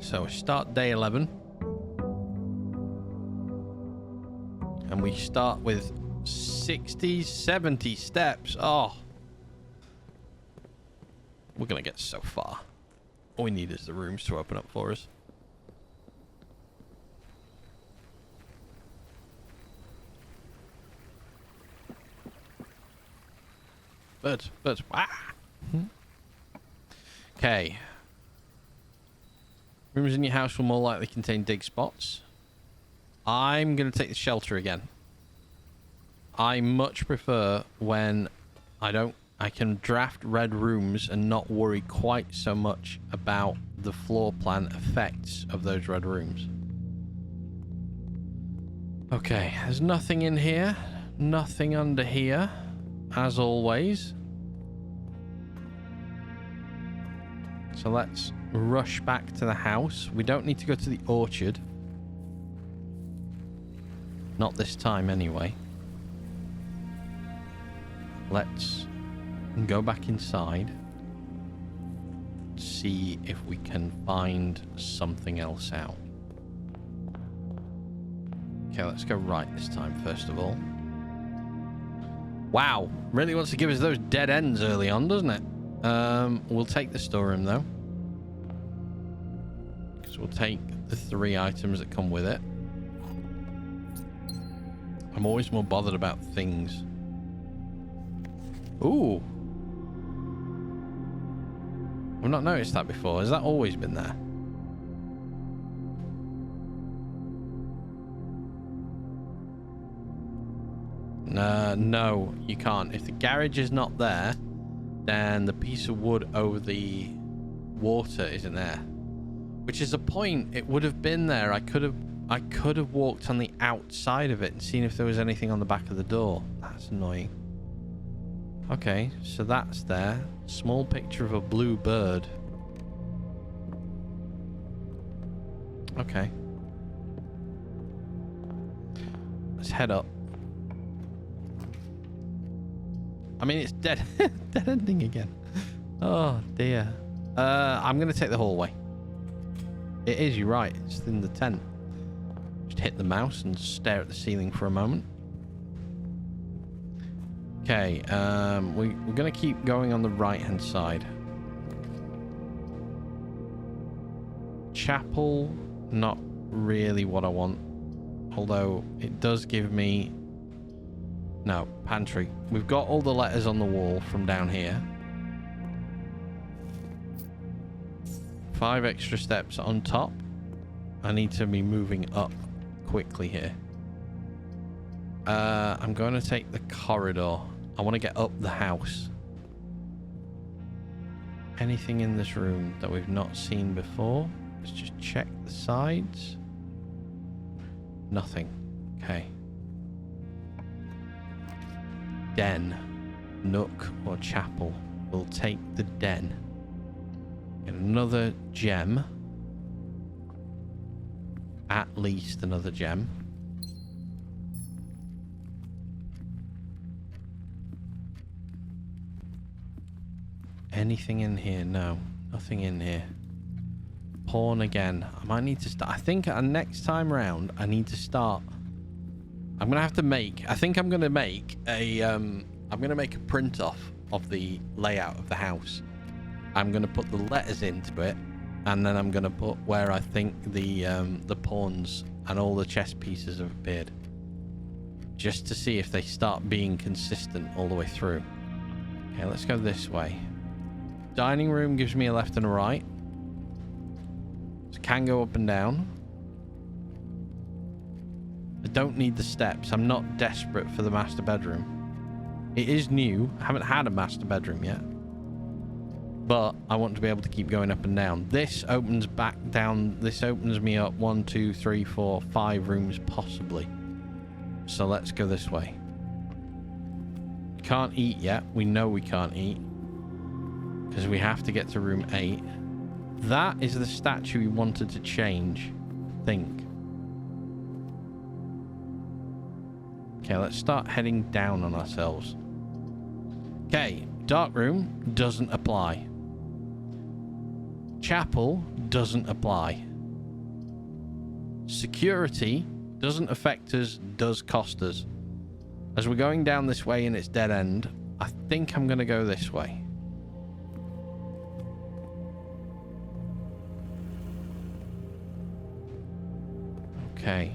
So we start day 11. And we start with 60, 70 steps. Oh. We're going to get so far. All we need is the rooms to open up for us. Birds. Ah! Okay. Rooms in your house will more likely contain dig spots. I'm going to take the shelter again. I much prefer when I can draft red rooms and not worry quite so much about the floor plan effects of those red rooms. Okay, there's nothing in here. Nothing under here, as always. So let's rush back to the house. We don't need to go to the orchard. Not this time, anyway. Let's go back inside. See if we can find something else out. Okay, let's go right this time, first of all. Wow, really wants to give us those dead ends early on, doesn't it? We'll take the storeroom, though. Because we'll take the 3 items that come with it. I'm always more bothered about things. Ooh. I've not noticed that before. Has that always been there? No, you can't. If the garage is not there, then the piece of wood over the water isn't there. Which is a point. It would have been there. I could have walked on the outside of it and seen if there was anything on the back of the door. That's annoying. Okay, so that's there. Small picture of a blue bird. Okay. Let's head up. I mean, it's dead. Dead ending again. Oh, dear. I'm going to take the hallway. It is, you're right. It's in the tent. Just hit the mouse and stare at the ceiling for a moment. Okay, we're going to keep going on the right-hand side. Chapel, not really what I want. Although, it does give me... No, pantry. We've got all the letters on the wall from down here. 5 extra steps on top. I need to be moving up quickly here. I'm going to take the corridor. I want to get up the house. Anything in this room that we've not seen before? Let's just check the sides. Nothing. Okay. Den, nook, or chapel. We'll take the den. Get another gem. At least another gem. Anything in here? No, nothing in here. Pawn again. I might need to start. I think next time round, I need to start. I'm gonna have to make. I think I'm gonna make a. I'm gonna make a print off of the layout of the house. I'm gonna put the letters into it, and then I'm gonna put where I think the pawns and all the chess pieces have appeared, just to see if they start being consistent all the way through. Okay, let's go this way. Dining room gives me a left and a right. So can go up and down. I don't need the steps. I'm not desperate for the master bedroom. It is new. I haven't had a master bedroom yet. But I want to be able to keep going up and down. This opens back down. This opens me up 1, 2, 3, 4, 5 rooms possibly. So let's go this way. Can't eat yet. We know we can't eat. Because we have to get to room 8. That is the statue we wanted to change. I think. Okay, let's start heading down on ourselves. Okay, dark room doesn't apply. Chapel doesn't apply. Security doesn't affect us, does cost us. As we're going down this way and it's dead end, I think I'm going to go this way. Okay.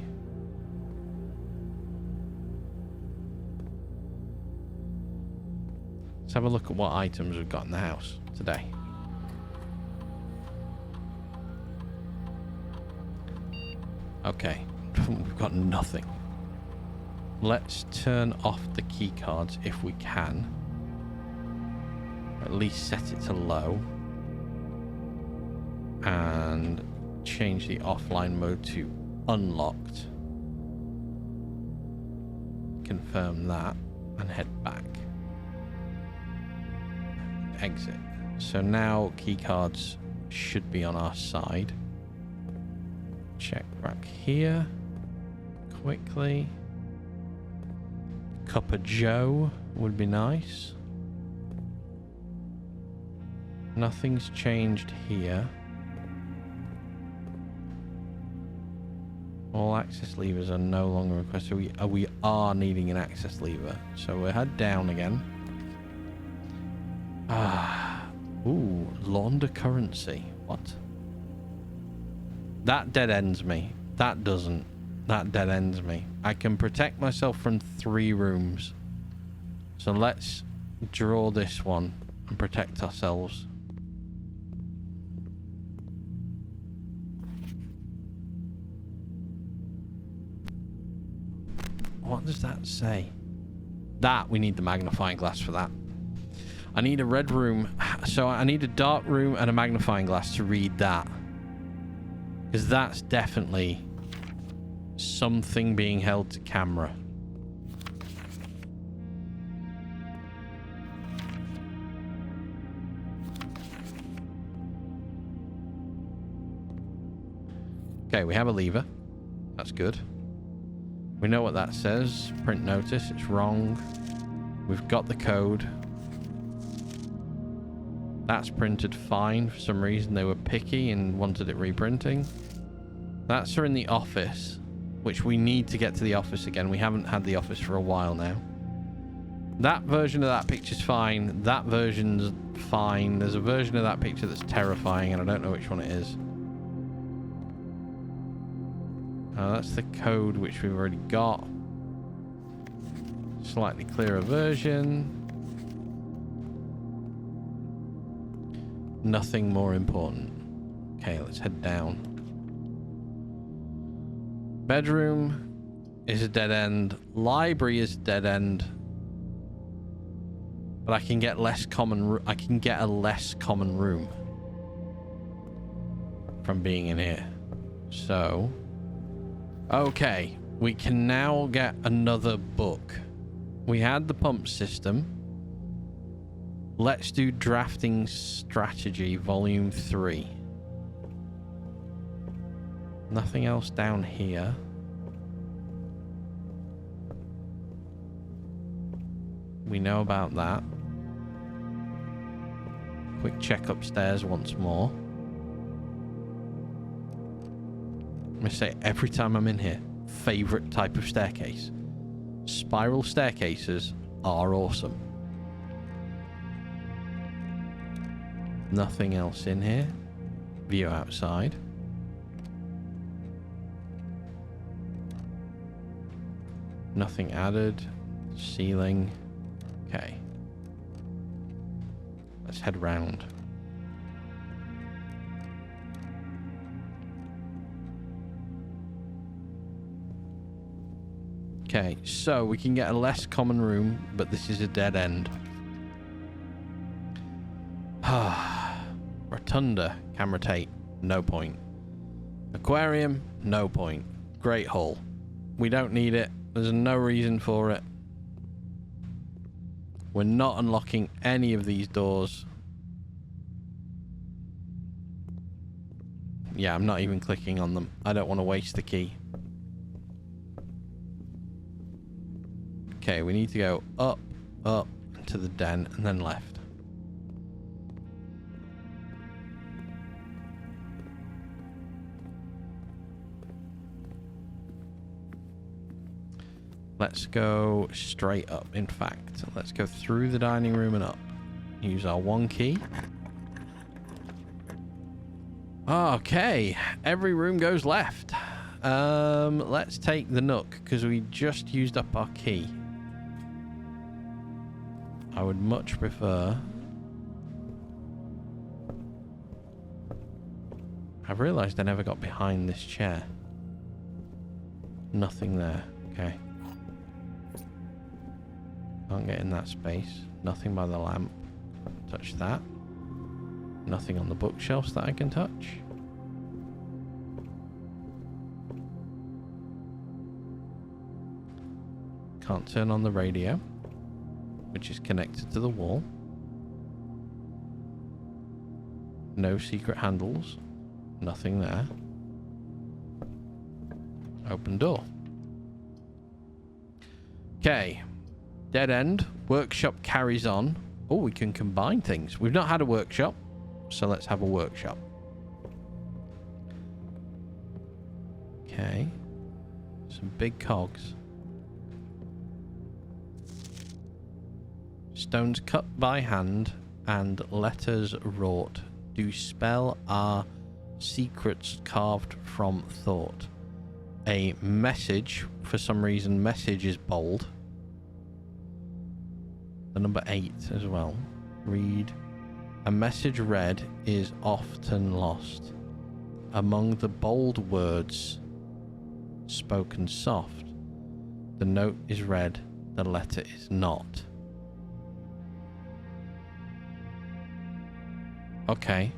Let's have a look at what items we've got in the house today. Okay, we've got nothing. Let's turn off the key cards if we can. At least set it to low. And change the offline mode to unlocked. Confirm that and head back. Exit. So now key cards should be on our side. Check back here quickly. Cup of Joe would be nice. Nothing's changed here. All access levers are no longer requested. We are needing an access lever. So we'll head down again. Ooh, launder currency. What? That dead ends me. That doesn't. That dead ends me. I can protect myself from 3 rooms. So let's draw this one and protect ourselves. What does that say? That, we need the magnifying glass for that. I need a red room. So I need a dark room and a magnifying glass to read that. Because that's definitely something being held to camera. Okay, we have a lever. That's good. We know what that says. Print notice. It's wrong. We've got the code. That's printed fine. For some reason they were picky and wanted it reprinting. That's in the office, which we need to get to the office again. We haven't had the office for a while now. That version of that picture's fine. That version's fine. There's a version of that picture that's terrifying, and I don't know which one it is. That's the code, which we've already got. Slightly clearer version. Nothing more important. Okay, let's head down. Bedroom is a dead end. Library is a dead end. But I can get less common. I can get a less common room from being in here. So, okay, we can now get another book. We had the pump system. Let's do Drafting Strategy, Volume 3. Nothing else down here. We know about that. Quick check upstairs once more. I'm going to say every time I'm in here, favorite type of staircase. Spiral staircases are awesome. Nothing else in here. View outside. Nothing added. Ceiling. Okay. Let's head round. Okay, so we can get a less common room, but this is a dead end. Rotunda, can rotate, no point. Aquarium, no point. Great Hall. We don't need it. There's no reason for it. We're not unlocking any of these doors. Yeah, I'm not even clicking on them. I don't want to waste the key. Okay, we need to go up, up to the den, and then left. Let's go straight up. In fact, let's go through the dining room and up. Use our one key. Okay, every room goes left. Let's take the nook because we just used up our key. I would much prefer... I've realised I never got behind this chair. Nothing there. Okay. Can't get in that space. Nothing by the lamp. Touch that. Nothing on the bookshelves that I can touch. Can't turn on the radio, which is connected to the wall. No secret handles. Nothing there. Open door. Okay. Dead end. Workshop carries on. Oh, we can combine things. We've not had a workshop, so let's have a workshop. Okay. Some big cogs. Stones cut by hand and letters wrought do spell our secrets carved from thought. A message, for some reason, message is bold. The number 8 as well. Read. A message read is often lost. Among the bold words spoken soft, the note is read, the letter is not. Okay.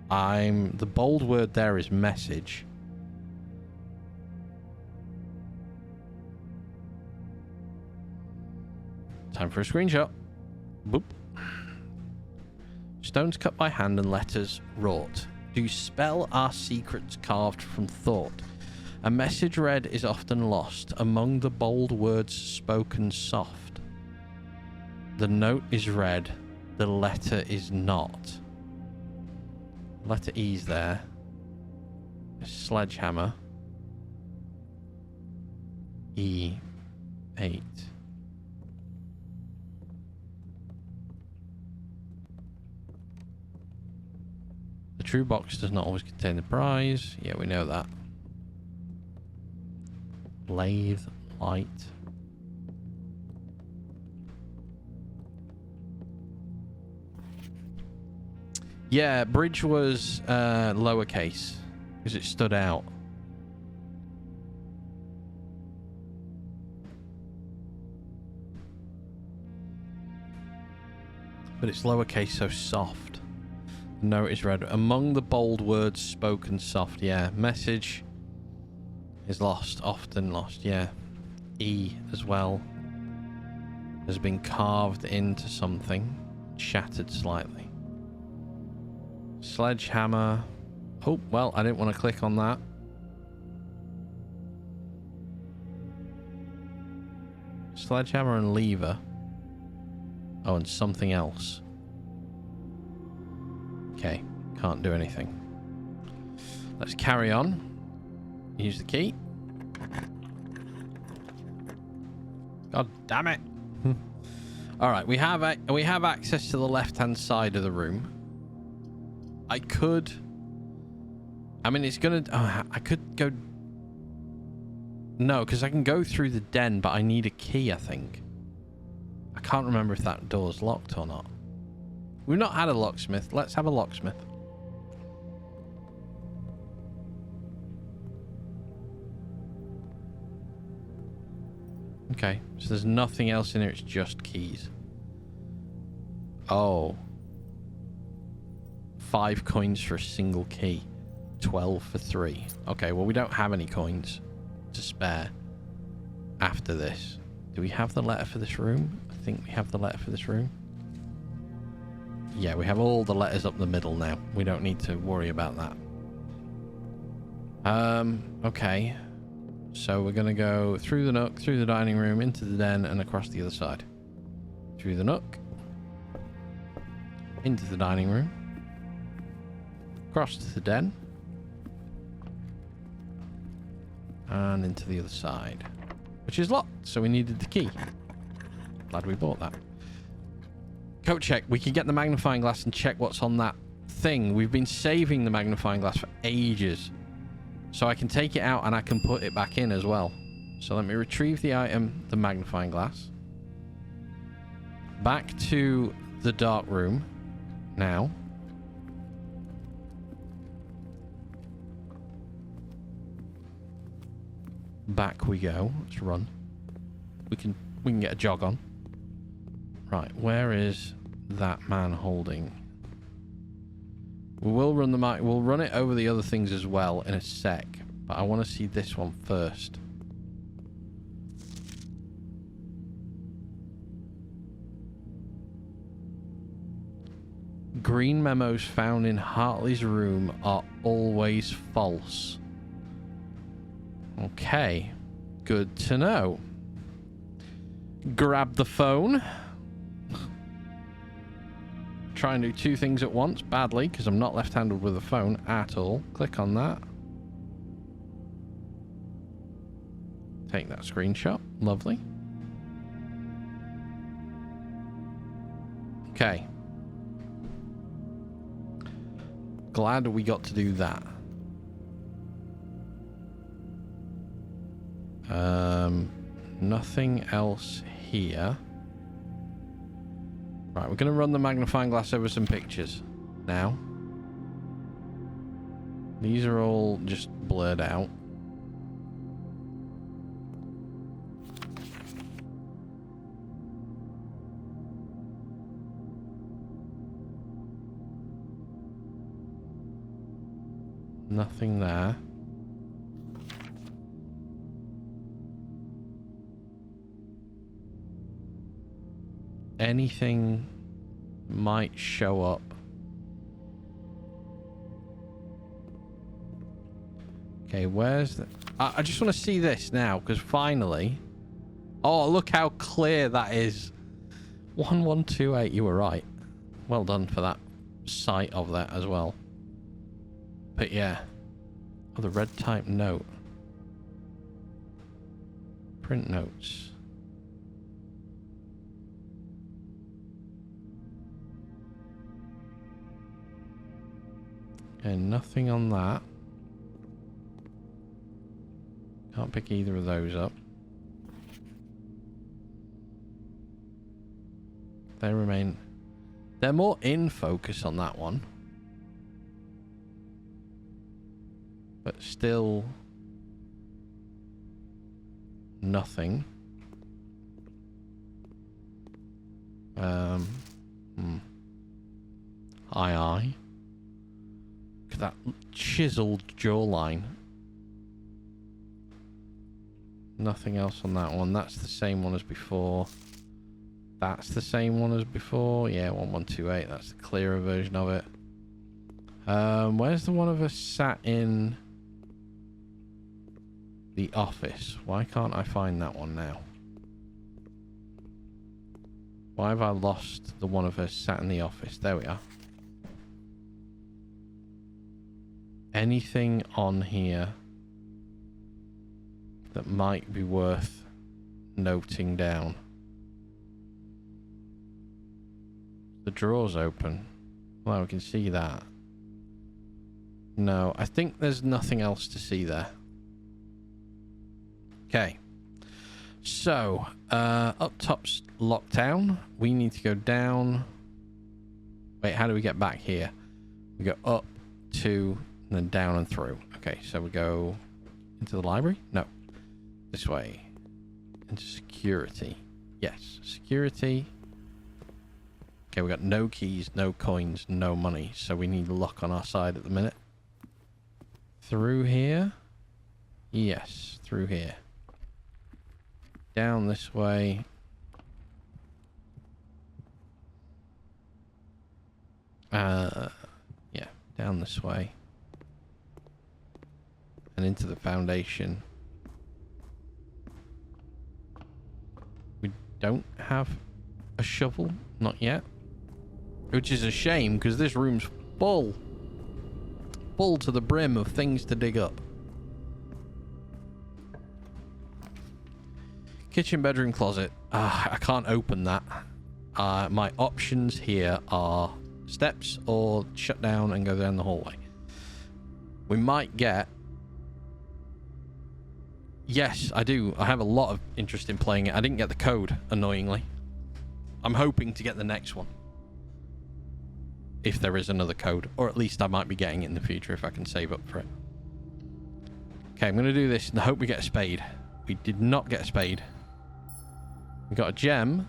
The bold word there is message. Time for a screenshot. Boop. Stones cut by hand and letters wrought do spell our secrets carved from thought. A message read is often lost among the bold words spoken soft. The note is read, the letter is not. Letter E's there. A sledgehammer. E8. The true box does not always contain the prize. Yeah, we know that. Lathe light. Yeah, bridge was lowercase because it stood out. But it's lowercase, so soft. The note is read. Among the bold words spoken soft. Yeah, message is lost, often lost. Yeah. E as well has been carved into something, shattered slightly. Sledgehammer. Oh, well, I didn't want to click on that. Sledgehammer and lever. Oh, and something else. Okay, can't do anything. Let's carry on. Use the key. God damn it. All right, we have access to the left-hand side of the room. I mean, it's gonna... Oh, I could go... No, because I can go through the den, but I need a key, I think. I can't remember if that door's locked or not. We've not had a locksmith. Let's have a locksmith. Okay, so there's nothing else in here. It's just keys. Oh. 5 coins for a single key. 12 for 3. Okay, well, we don't have any coins to spare after this. Do we have the letter for this room? I think we have the letter for this room. Yeah, we have all the letters up the middle now. We don't need to worry about that. Okay. So we're going to go through the nook, through the dining room, into the den, and across the other side. Through the nook. Into the dining room. Across to the den. And into the other side. which is locked, so we needed the key. Glad we bought that. Coat check. We can get the magnifying glass and check what's on that thing. We've been saving the magnifying glass for ages. So I can take it out and I can put it back in as well. So let me retrieve the item, the magnifying glass. Back to the dark room now. Back we go. Let's run. We can get a jog on. Right, where is that man holding? We will run we'll run it over the other things as well in a sec, but I want to see this one first. Green memos found in Hartley's room are always false. Okay, good to know. Grab the phone. Try and do two things at once, badly, because I'm not left-handed with a phone at all. Click on that. Take that screenshot. Lovely. Okay. Glad we got to do that. Nothing else here. Right, we're going to run the magnifying glass over some pictures now. These are all just blurred out. Nothing there. Anything might show up. Okay, where's the... I just want to see this now, because finally... Oh, look how clear that is. 1128, you were right. Well done for that sight of that as well. But yeah. Oh, the red type note. Print notes. Okay, nothing on that. Can't pick either of those up. They remain... They're more in focus on that one. But still... nothing. Aye. Look at that chiseled jawline. Nothing else on that one. That's the same one as before. That's the same one as before. Yeah, 1128. That's the clearer version of it. Where's the one of us sat in the office? Why can't I find that one now? Why have I lost the one of us sat in the office? There we are. Anything on here that might be worth noting down? The drawer's open. Well, we can see that. No, I think there's nothing else to see there. Okay. So, up top's locked down. We need to go down. Wait, how do we get back here? We go up, to, and then down and through. Okay, so we go into the library? No. This way. Into security. Yes, security. Okay, we got no keys, no coins, no money. So we need luck on our side at the minute. Through here? Yes, through here. Down this way. Yeah, down this way. And into the foundation. We don't have a shovel, not yet. Which is a shame, because this room's full. Full to the brim of things to dig up. Kitchen, bedroom, closet. I can't open that. My options here are steps or shut down and go down the hallway. We might get... Yes, I do. I have a lot of interest in playing it. I didn't get the code, annoyingly. I'm hoping to get the next one. If there is another code. Or at least I might be getting it in the future if I can save up for it. Okay, I'm going to do this and I hope we get a spade. We did not get a spade. We got a gem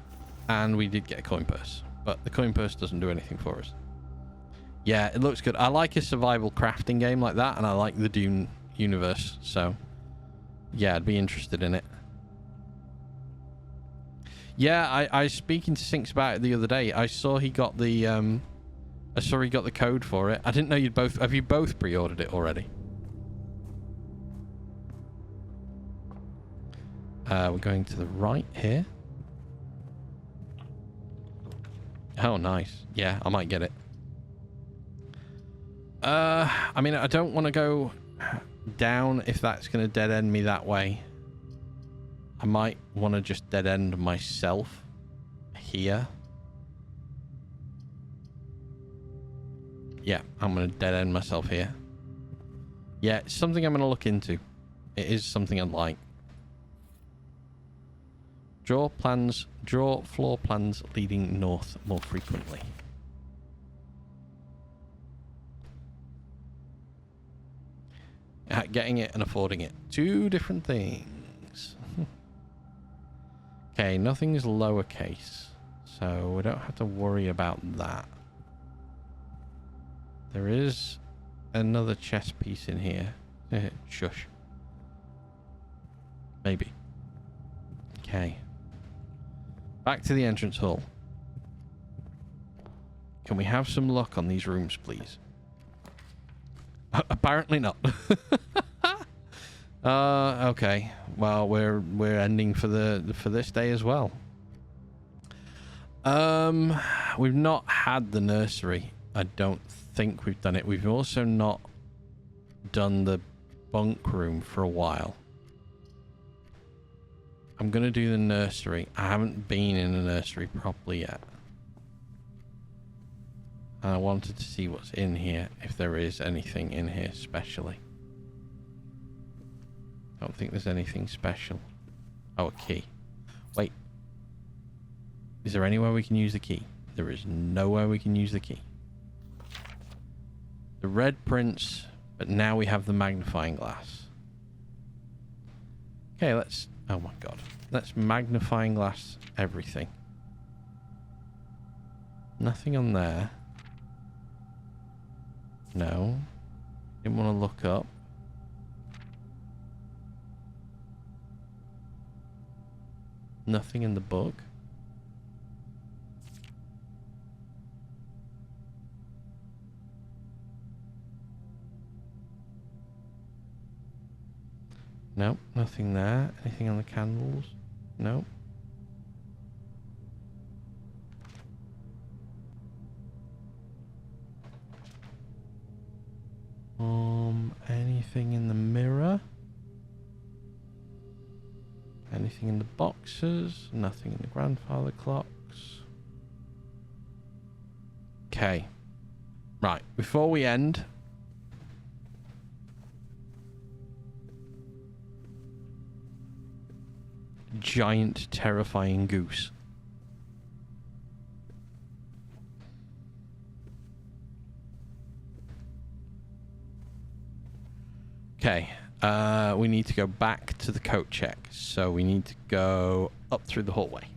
and we did get a coin purse. But the coin purse doesn't do anything for us. Yeah, it looks good. I like a survival crafting game like that, and I like the Dune universe, so yeah, I'd be interested in it. Yeah, I was speaking to Sinks about it the other day. I saw he got the code for it. I didn't know you'd both... Have you both pre-ordered it already? We're going to the right here. Oh, nice. Yeah, I might get it. I mean, I don't want to go down if that's going to dead end me that way. I might want to just dead end myself here. Yeah, I'm going to dead end myself here. Yeah, it's something I'm going to look into. It is something I'd like. Draw floor plans leading north more frequently. Getting it and affording it. Two different things. Okay, nothing's lowercase, so we don't have to worry about that. There is another chess piece in here. Shush. Maybe. Okay. Back to the entrance hall. Can we have some luck on these rooms, please? Apparently not. Okay. Well, we're ending for this day as well. We've not had the nursery. I don't think we've done it. We've also not done the bunk room for a while. I'm gonna do the nursery. I haven't been in a nursery properly yet. And I wanted to see what's in here, if there is anything in here specially. I don't think there's anything special. Oh, a key. Wait. Is there anywhere we can use the key? There is nowhere we can use the key. The red prints, but now we have the magnifying glass. Okay, let's... Oh my god. Let's magnifying glass everything. Nothing on there. No. Didn't want to look up. Nothing in the book. Nope, nothing there. Anything on the candles? Nope. Anything in the mirror? Anything in the boxes? Nothing in the grandfather clocks. Okay. Right, before we end... Giant, terrifying goose. Okay, we need to go back to the coat check. So we need to go up through the hallway.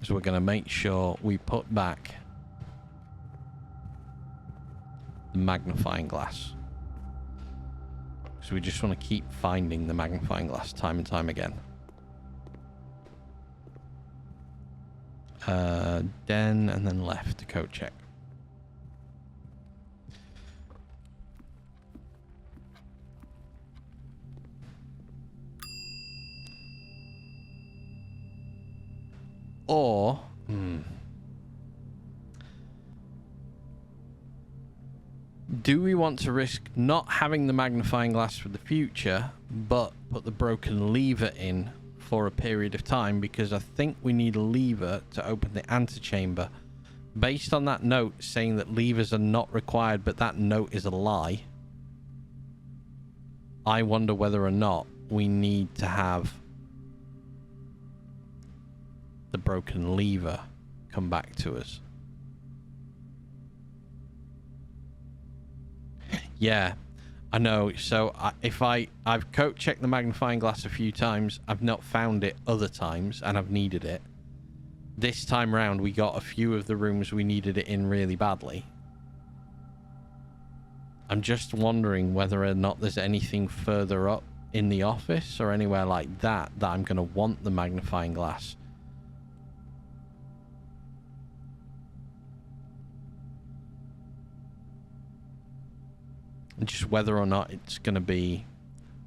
So we're going to make sure we put back the magnifying glass. So we just want to keep finding the magnifying glass time and time again. Den and then left to code check. Or... Do we want to risk not having the magnifying glass for the future, but put the broken lever in for a period of time? Because I think we need a lever to open the antechamber. Based on that note saying that levers are not required, but that note is a lie, I wonder whether or not we need to have the broken lever come back to us. Yeah, I know. So I've code checked the magnifying glass a few times. I've not found it other times, and I've needed it. This time round, we got a few of the rooms we needed it in really badly. I'm just wondering whether or not there's anything further up in the office or anywhere like that that I'm going to want the magnifying glass. Just whether or not it's going to be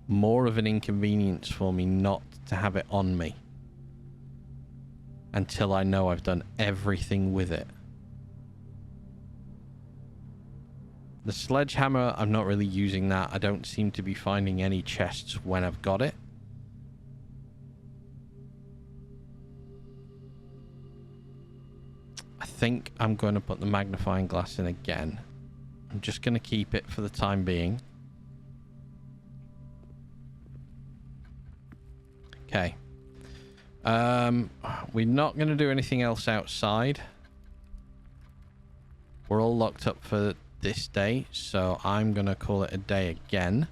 more of an inconvenience for me not to have it on me until I know I've done everything with it. The sledgehammer, I'm not really using that. I don't seem to be finding any chests when I've got it. I think I'm going to put the magnifying glass in again. I'm just going to keep it for the time being. Okay. We're not going to do anything else outside. We're all locked up for this day, so I'm going to call it a day again.